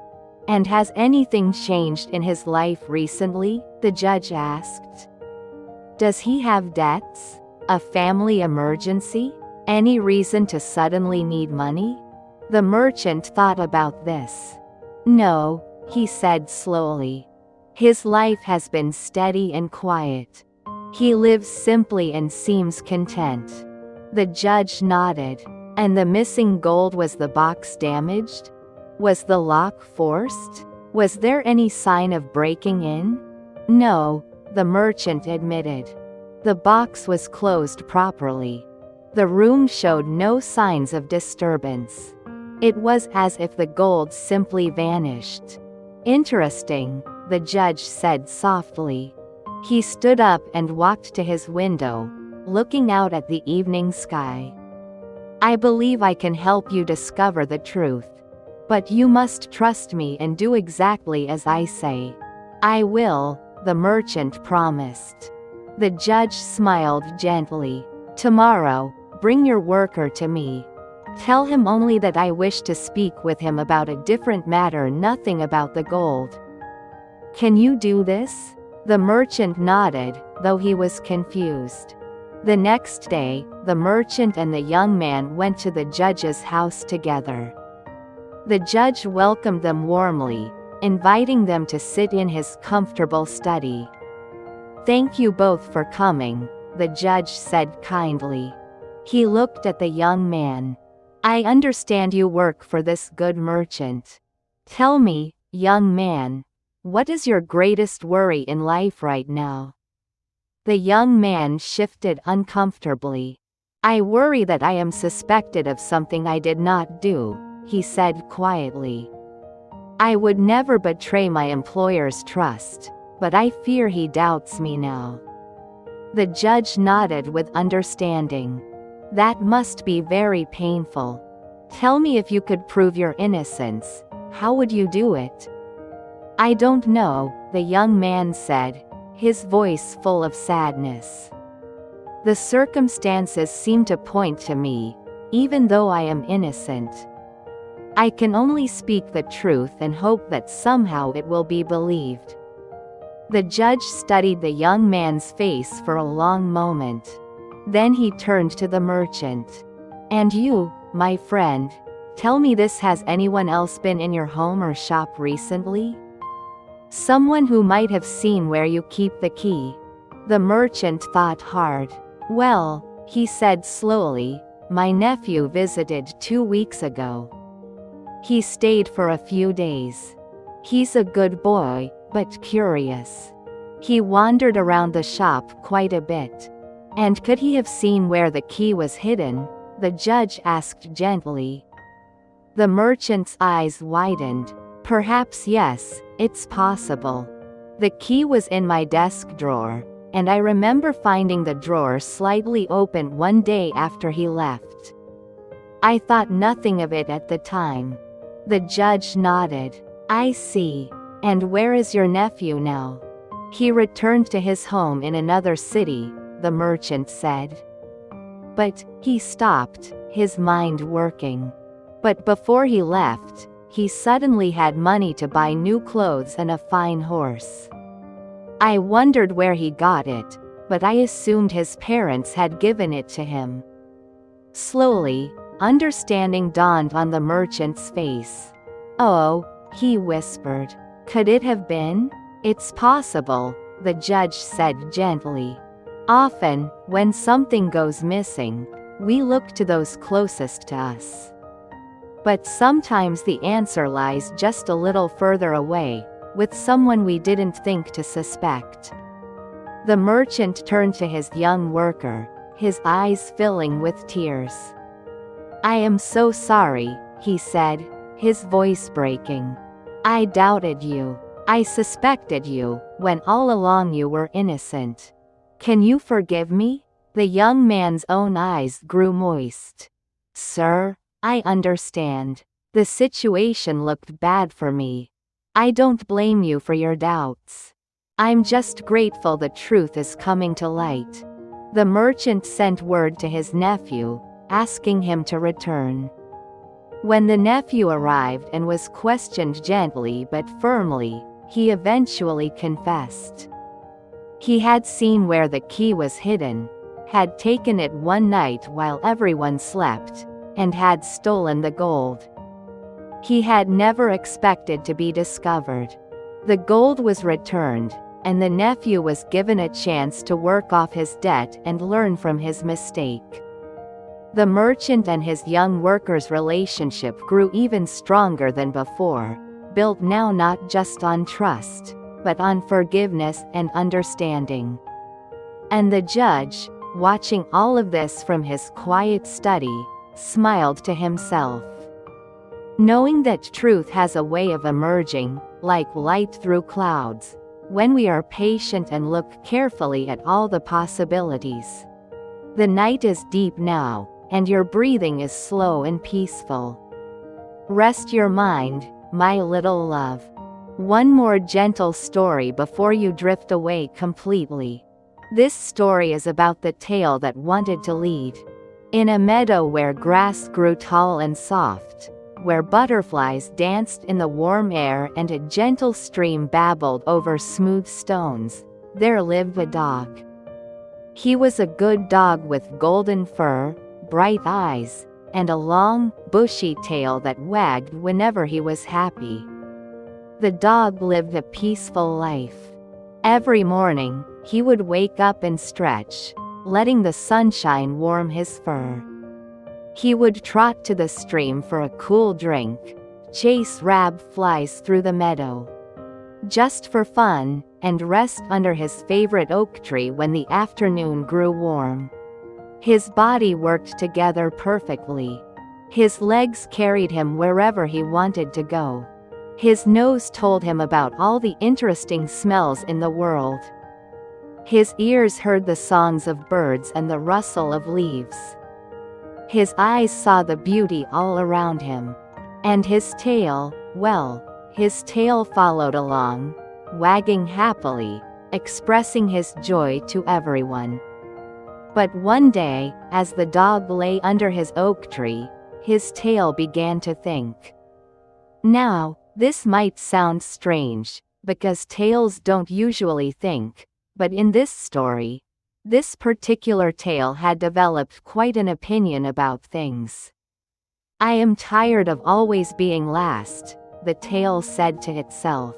"And has anything changed in his life recently?" the judge asked. "Does he have debts? A family emergency? Any reason to suddenly need money?" The merchant thought about this. "No," he said slowly. "His life has been steady and quiet. He lives simply and seems content." The judge nodded. "And the missing gold, was the box damaged? Was the lock forced? Was there any sign of breaking in?" "No," the merchant admitted. "The box was closed properly. The room showed no signs of disturbance. It was as if the gold simply vanished." "Interesting," the judge said softly. He stood up and walked to his window, looking out at the evening sky. "I believe I can help you discover the truth. But you must trust me and do exactly as I say." "I will," the merchant promised. The judge smiled gently. "Tomorrow, bring your worker to me. Tell him only that I wish to speak with him about a different matter, nothing about the gold." "Can you do this?" The merchant nodded, though he was confused. The next day, the merchant and the young man went to the judge's house together. The judge welcomed them warmly, inviting them to sit in his comfortable study. "Thank you both for coming," the judge said kindly. He looked at the young man. "I understand you work for this good merchant. Tell me, young man, what is your greatest worry in life right now?" The young man shifted uncomfortably. "I worry that I am suspected of something I did not do," he said quietly. "I would never betray my employer's trust, but I fear he doubts me now." The judge nodded with understanding. "That must be very painful. Tell me, if you could prove your innocence, how would you do it?" "I don't know," the young man said, his voice full of sadness. "The circumstances seem to point to me, even though I am innocent. I can only speak the truth and hope that somehow it will be believed." The judge studied the young man's face for a long moment. Then he turned to the merchant. "And you, my friend, tell me this: has anyone else been in your home or shop recently? Someone who might have seen where you keep the key?" The merchant thought hard. "Well," he said slowly, "my nephew visited 2 weeks ago. He stayed for a few days. He's a good boy, but curious. He wandered around the shop quite a bit." "And could he have seen where the key was hidden?" the judge asked gently. The merchant's eyes widened. "Perhaps yes, it's possible. The key was in my desk drawer. and I remember finding the drawer slightly open one day after he left. I thought nothing of it at the time. The judge nodded. I see. And where is your nephew now? He returned to his home in another city, the merchant said. But, he stopped, his mind working. But before he left, he suddenly had money to buy new clothes and a fine horse. I wondered where he got it, but I assumed his parents had given it to him. Slowly, understanding dawned on the merchant's face. Oh, he whispered. Could it have been? It's possible, the judge said gently. Often, when something goes missing, we look to those closest to us. But sometimes the answer lies just a little further away, with someone we didn't think to suspect. The merchant turned to his young worker, his eyes filling with tears. I am so sorry, he said, his voice breaking. I doubted you. I suspected you, when all along you were innocent. Can you forgive me? The young man's own eyes grew moist. Sir, I understand. The situation looked bad for me. I don't blame you for your doubts. I'm just grateful the truth is coming to light. The merchant sent word to his nephew, asking him to return. When the nephew arrived and was questioned gently but firmly, he eventually confessed. He had seen where the key was hidden, had taken it one night while everyone slept, and had stolen the gold. He had never expected to be discovered. The gold was returned, and the nephew was given a chance to work off his debt and learn from his mistake. The merchant and his young worker's relationship grew even stronger than before, built now not just on trust, but on forgiveness and understanding. And the judge, watching all of this from his quiet study, smiled to himself. Knowing that truth has a way of emerging, like light through clouds, when we are patient and look carefully at all the possibilities. The night is deep now, and your breathing is slow and peaceful. Rest your mind, my little love. One more gentle story before you drift away completely. This story is about the tail that wanted to lead. In a meadow where grass grew tall and soft, where butterflies danced in the warm air and a gentle stream babbled over smooth stones, there lived a dog. He was a good dog with golden fur, bright eyes, and a long, bushy tail that wagged whenever he was happy. The dog lived a peaceful life. Every morning, he would wake up and stretch, letting the sunshine warm his fur. He would trot to the stream for a cool drink, chase flies through the meadow, just for fun, and rest under his favorite oak tree when the afternoon grew warm. His body worked together perfectly. His legs carried him wherever he wanted to go. His nose told him about all the interesting smells in the world. His ears heard the songs of birds and the rustle of leaves. His eyes saw the beauty all around him. And his tail, well, his tail followed along, wagging happily, expressing his joy to everyone. But one day, as the dog lay under his oak tree, his tail began to think. Now, this might sound strange, because tails don't usually think, but in this story, this particular tail had developed quite an opinion about things. I am tired of always being last, the tail said to itself.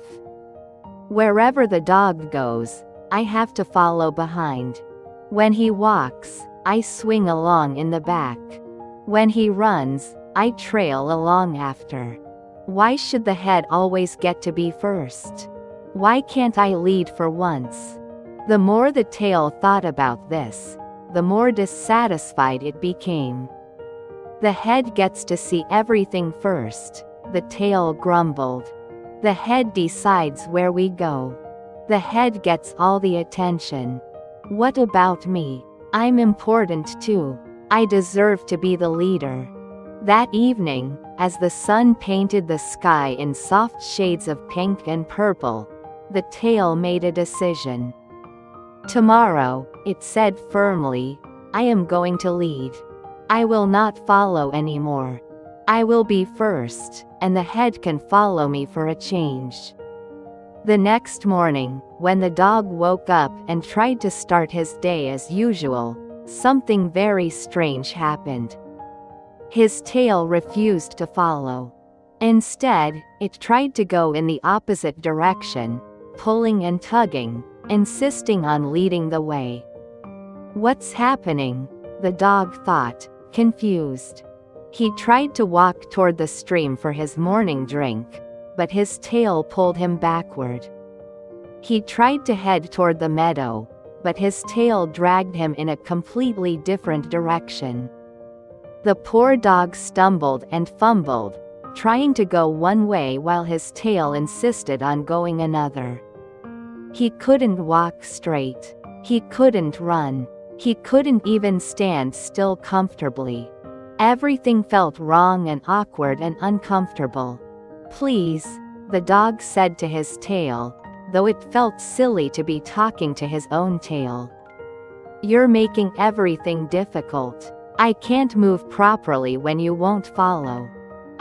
Wherever the dog goes, I have to follow behind. When he walks, I swing along in the back. When he runs, I trail along after. Why should the head always get to be first? Why can't I lead for once? The more the tail thought about this, the more dissatisfied it became. The head gets to see everything first, the tail grumbled. The head decides where we go. The head gets all the attention. What about me? I'm important too. I deserve to be the leader. That evening, as the sun painted the sky in soft shades of pink and purple, the tail made a decision. Tomorrow, it said firmly, I am going to lead. I will not follow anymore. I will be first, and the head can follow me for a change. The next morning, when the dog woke up and tried to start his day as usual, something very strange happened. His tail refused to follow. Instead, it tried to go in the opposite direction, pulling and tugging, insisting on leading the way. What's happening? The dog thought, confused. He tried to walk toward the stream for his morning drink, but his tail pulled him backward. He tried to head toward the meadow, but his tail dragged him in a completely different direction. The poor dog stumbled and fumbled, trying to go one way while his tail insisted on going another. He couldn't walk straight. He couldn't run. He couldn't even stand still comfortably. Everything felt wrong and awkward and uncomfortable. Please, the dog said to his tail, though it felt silly to be talking to his own tail. You're making everything difficult. I can't move properly when you won't follow.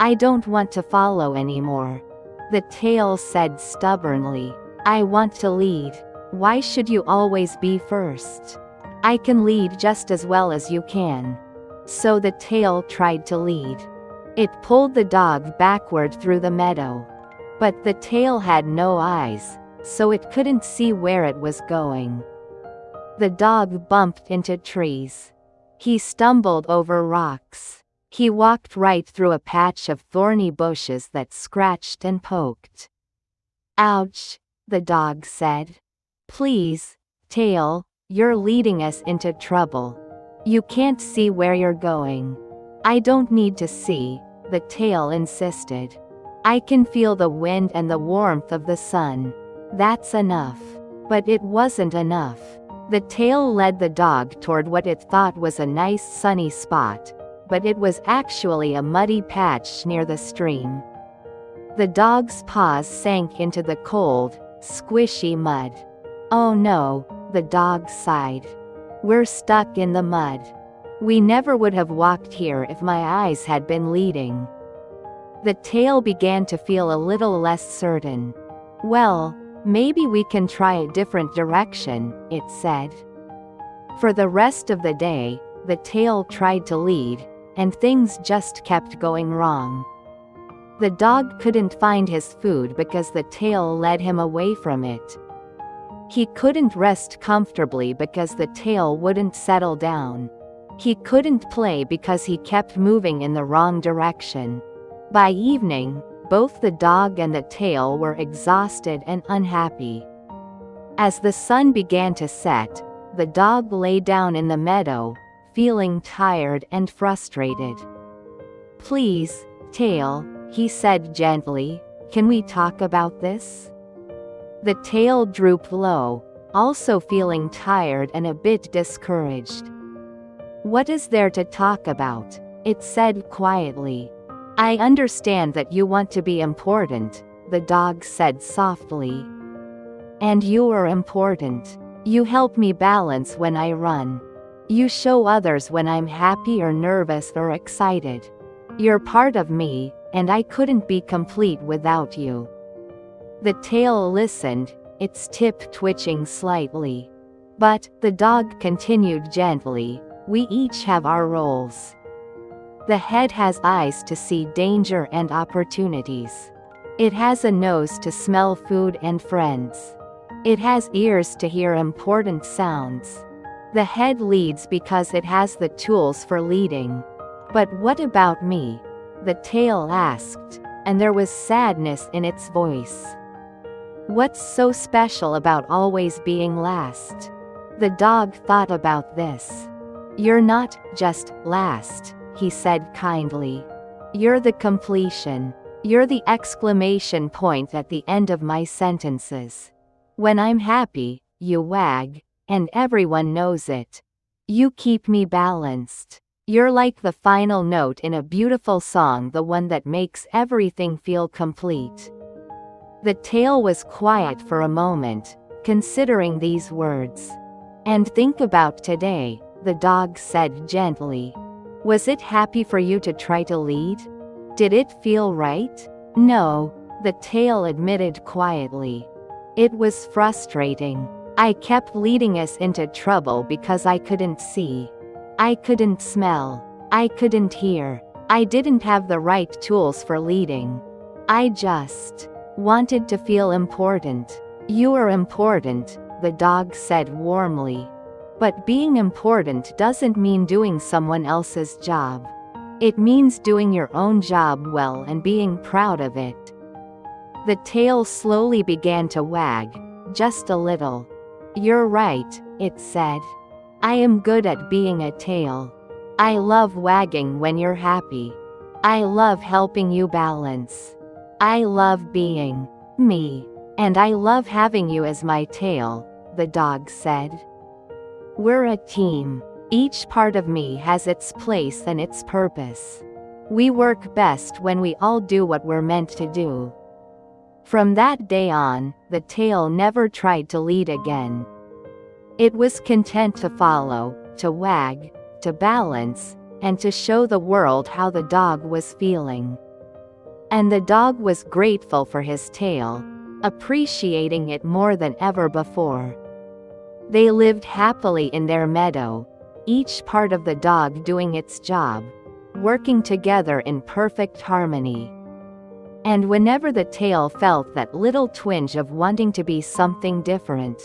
I don't want to follow anymore. The tail said stubbornly. I want to lead. Why should you always be first? I can lead just as well as you can. So the tail tried to lead. It pulled the dog backward through the meadow. But the tail had no eyes, so it couldn't see where it was going. The dog bumped into trees. He stumbled over rocks. He walked right through a patch of thorny bushes that scratched and poked. Ouch, the dog said. Please, tail, you're leading us into trouble. You can't see where you're going. I don't need to see, the tail insisted. I can feel the wind and the warmth of the sun. That's enough. But it wasn't enough. The tail led the dog toward what it thought was a nice sunny spot, but it was actually a muddy patch near the stream. The dog's paws sank into the cold, squishy mud. Oh no, the dog sighed. We're stuck in the mud. We never would have walked here if my eyes had been leading. The tail began to feel a little less certain. Well, maybe we can try a different direction, it said. For the rest of the day, the tail tried to lead, and things just kept going wrong. The dog couldn't find his food because the tail led him away from it. He couldn't rest comfortably because the tail wouldn't settle down. He couldn't play because he kept moving in the wrong direction. By evening, both the dog and the tail were exhausted and unhappy. As the sun began to set, the dog lay down in the meadow, feeling tired and frustrated. Please, tail, he said gently, can we talk about this? The tail drooped low, also feeling tired and a bit discouraged. What is there to talk about? It said quietly. I understand that you want to be important, the dog said softly. And you are important. You help me balance when I run. You show others when I'm happy or nervous or excited. You're part of me, and I couldn't be complete without you. The tail listened, its tip twitching slightly. But, the dog continued gently, we each have our roles. The head has eyes to see danger and opportunities. It has a nose to smell food and friends. It has ears to hear important sounds. The head leads because it has the tools for leading. But what about me? The tail asked, and there was sadness in its voice. What's so special about always being last? The dog thought about this. You're not just last, he said kindly. You're the completion. You're the exclamation point at the end of my sentences. When I'm happy, you wag, and everyone knows it. You keep me balanced. You're like the final note in a beautiful song, the one that makes everything feel complete. The tail was quiet for a moment, considering these words. And think about today, the dog said gently. Was it happy for you to try to lead? Did it feel right? No, the tail admitted quietly. It was frustrating. I kept leading us into trouble because I couldn't see. I couldn't smell. I couldn't hear. I didn't have the right tools for leading. I just wanted to feel important. You are important, the dog said warmly. But being important doesn't mean doing someone else's job. It means doing your own job well and being proud of it. The tail slowly began to wag, just a little. You're right, it said. I am good at being a tail. I love wagging when you're happy. I love helping you balance. I love being me. And I love having you as my tail, the dog said. We're a team. Each part of me has its place and its purpose. We work best when we all do what we're meant to do. From that day on, the tail never tried to lead again. It was content to follow, to wag, to balance, and to show the world how the dog was feeling. And the dog was grateful for his tail, appreciating it more than ever before. They lived happily in their meadow, each part of the dog doing its job, working together in perfect harmony. And whenever the tail felt that little twinge of wanting to be something different,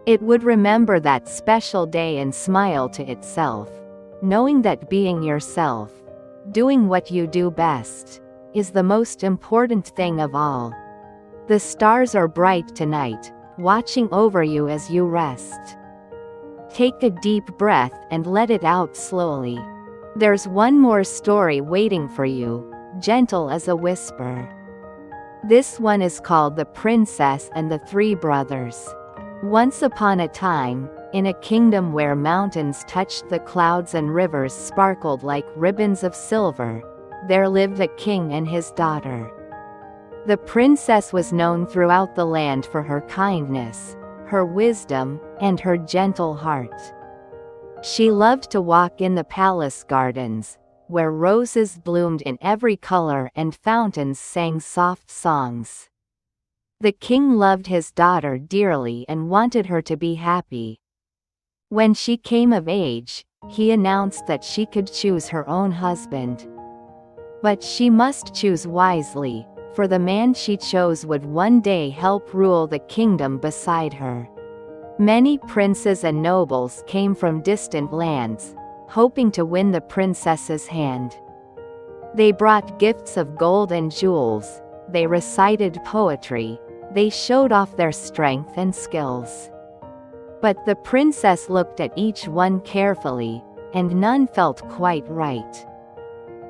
it would remember that special day and smile to itself, knowing that being yourself, doing what you do best, is the most important thing of all. The stars are bright tonight, watching over you as you rest. Take a deep breath and let it out slowly. There's one more story waiting for you, gentle as a whisper. This one is called The Princess and the Three Brothers. Once upon a time, in a kingdom where mountains touched the clouds and rivers sparkled like ribbons of silver, there lived a king and his daughter. The princess was known throughout the land for her kindness, her wisdom, and her gentle heart. She loved to walk in the palace gardens, where roses bloomed in every color and fountains sang soft songs. The king loved his daughter dearly and wanted her to be happy. When she came of age, he announced that she could choose her own husband. But she must choose wisely, for the man she chose would one day help rule the kingdom beside her. Many princes and nobles came from distant lands, hoping to win the princess's hand. They brought gifts of gold and jewels, they recited poetry, they showed off their strength and skills. But the princess looked at each one carefully, and none felt quite right.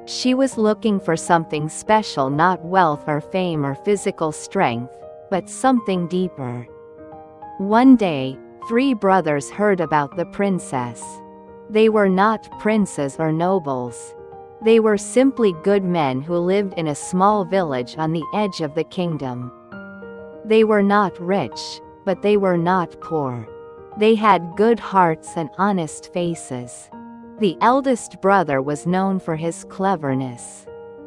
She was looking for something special, not wealth or fame or physical strength, but something deeper. One day, three brothers heard about the princess. They were not princes or nobles. They were simply good men who lived in a small village on the edge of the kingdom. They were not rich, but they were not poor. They had good hearts and honest faces. The eldest brother was known for his cleverness.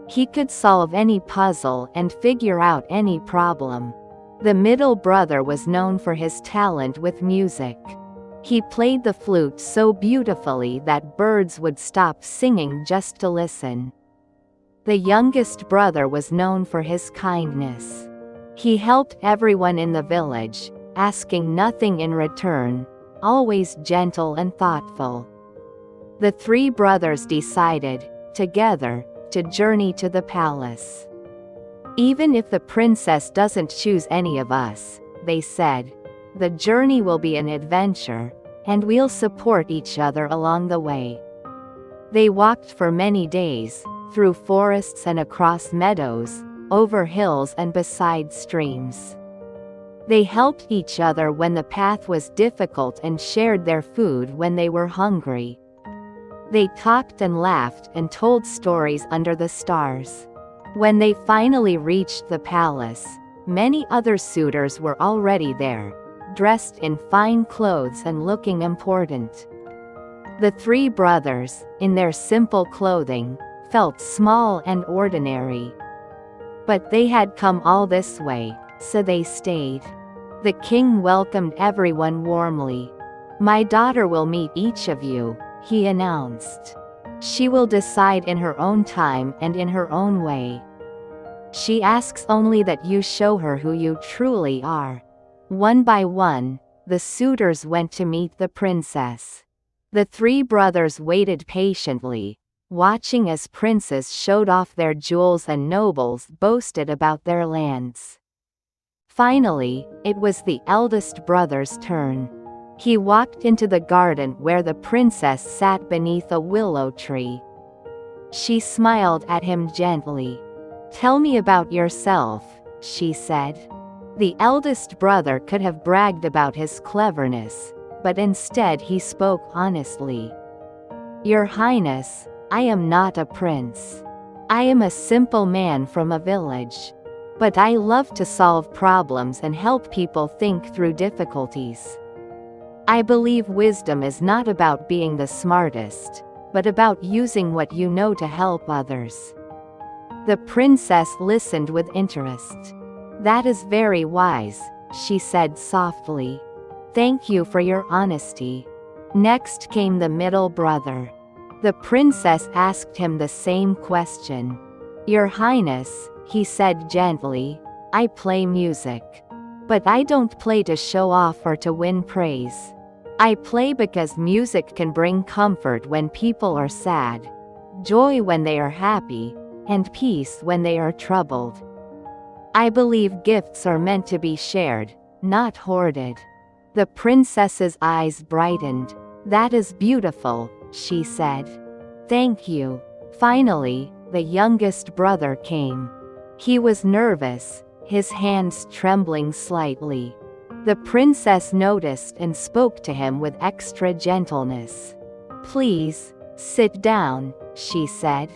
He could solve any puzzle and figure out any problem. The middle brother was known for his talent with music. He played the flute so beautifully that birds would stop singing just to listen. The youngest brother was known for his kindness. He helped everyone in the village, asking nothing in return, always gentle and thoughtful. The three brothers decided, together, to journey to the palace. Even if the princess doesn't choose any of us, they said, the journey will be an adventure, and we'll support each other along the way. They walked for many days, through forests and across meadows, over hills and beside streams. They helped each other when the path was difficult and shared their food when they were hungry. They talked and laughed and told stories under the stars. When they finally reached the palace, many other suitors were already there, dressed in fine clothes and looking important. The three brothers, in their simple clothing, felt small and ordinary. But they had come all this way, so they stayed. The king welcomed everyone warmly. "My daughter will meet each of you," he announced. "She will decide in her own time and in her own way. She asks only that you show her who you truly are." One by one, the suitors went to meet the princess. The three brothers waited patiently, watching as princes showed off their jewels and nobles boasted about their lands. Finally, it was the eldest brother's turn. He walked into the garden where the princess sat beneath a willow tree. She smiled at him gently. "Tell me about yourself," she said. The eldest brother could have bragged about his cleverness, but instead he spoke honestly. "Your Highness, I am not a prince. I am a simple man from a village. But I love to solve problems and help people think through difficulties. I believe wisdom is not about being the smartest, but about using what you know to help others." The princess listened with interest. "That is very wise," she said softly. "Thank you for your honesty." Next came the middle brother. The princess asked him the same question. "Your Highness," he said gently, "I play music. But I don't play to show off or to win praise. I play because music can bring comfort when people are sad, joy when they are happy, and peace when they are troubled. I believe gifts are meant to be shared, not hoarded." The princess's eyes brightened. "That is beautiful," she said. "Thank you." Finally, the youngest brother came. He was nervous, his hands trembling slightly. The princess noticed and spoke to him with extra gentleness. "Please, sit down," she said.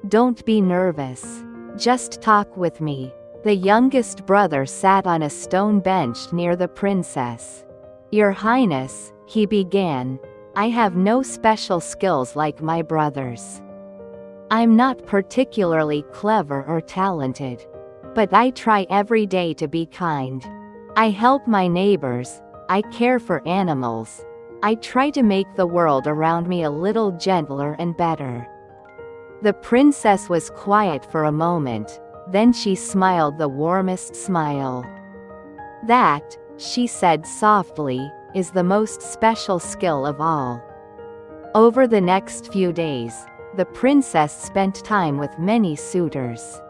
"Don't be nervous. Just talk with me." The youngest brother sat on a stone bench near the princess. "Your Highness," he began, "I have no special skills like my brothers. I'm not particularly clever or talented. But I try every day to be kind. I help my neighbors, I care for animals. I try to make the world around me a little gentler and better." The princess was quiet for a moment, then she smiled the warmest smile. "That," she said softly, "is the most special skill of all." Over the next few days, the princess spent time with many suitors.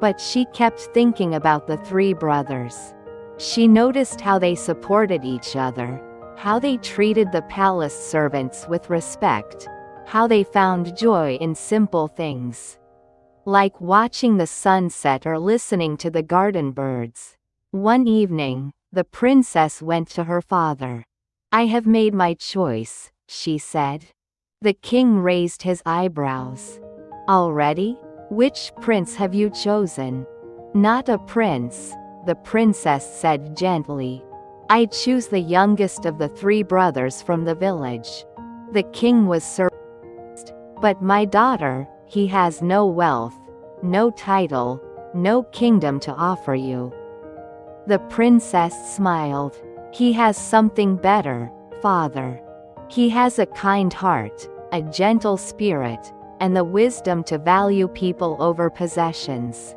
But she kept thinking about the three brothers. She noticed how they supported each other, how they treated the palace servants with respect, how they found joy in simple things, like watching the sunset or listening to the garden birds. One evening, the princess went to her father. "I have made my choice," she said. The king raised his eyebrows. "Already? Which prince have you chosen?" "Not a prince," the princess said gently. "I choose the youngest of the three brothers from the village." The king was surprised. "But my daughter, he has no wealth, no title, no kingdom to offer you." The princess smiled. "He has something better, father. He has a kind heart, a gentle spirit, and the wisdom to value people over possessions.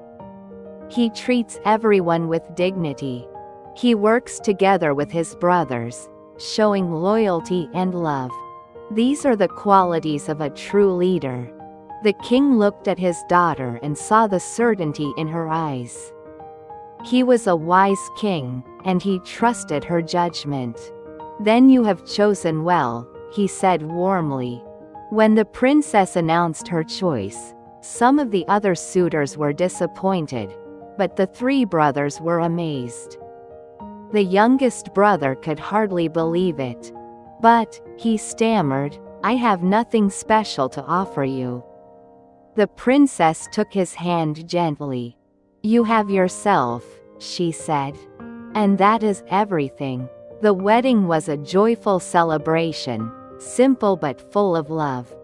He treats everyone with dignity. He works together with his brothers, showing loyalty and love. These are the qualities of a true leader." The king looked at his daughter and saw the certainty in her eyes. He was a wise king, and he trusted her judgment. "Then you have chosen well," he said warmly. When the princess announced her choice, some of the other suitors were disappointed, but the three brothers were amazed. The youngest brother could hardly believe it. But, he stammered, I have nothing special to offer you. The princess took his hand gently. You have yourself, she said. And that is everything. The wedding was a joyful celebration, simple but full of love.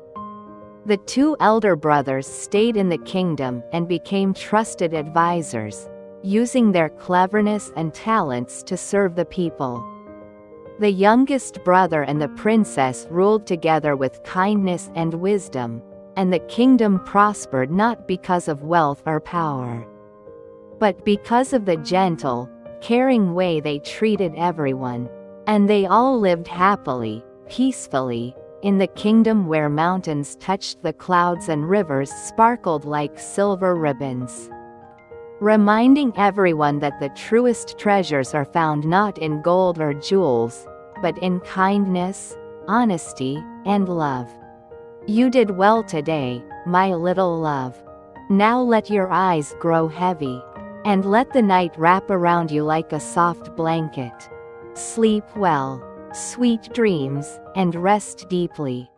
The two elder brothers stayed in the kingdom and became trusted advisors, using their cleverness and talents to serve the people. The youngest brother and the princess ruled together with kindness and wisdom, and the kingdom prospered not because of wealth or power, but because of the gentle, caring way they treated everyone. And they all lived happily, peacefully, in the kingdom where mountains touched the clouds and rivers sparkled like silver ribbons. Reminding everyone that the truest treasures are found not in gold or jewels, but in kindness, honesty, and love. You did well today, my little love. Now let your eyes grow heavy, and let the night wrap around you like a soft blanket. Sleep well, sweet dreams, and rest deeply.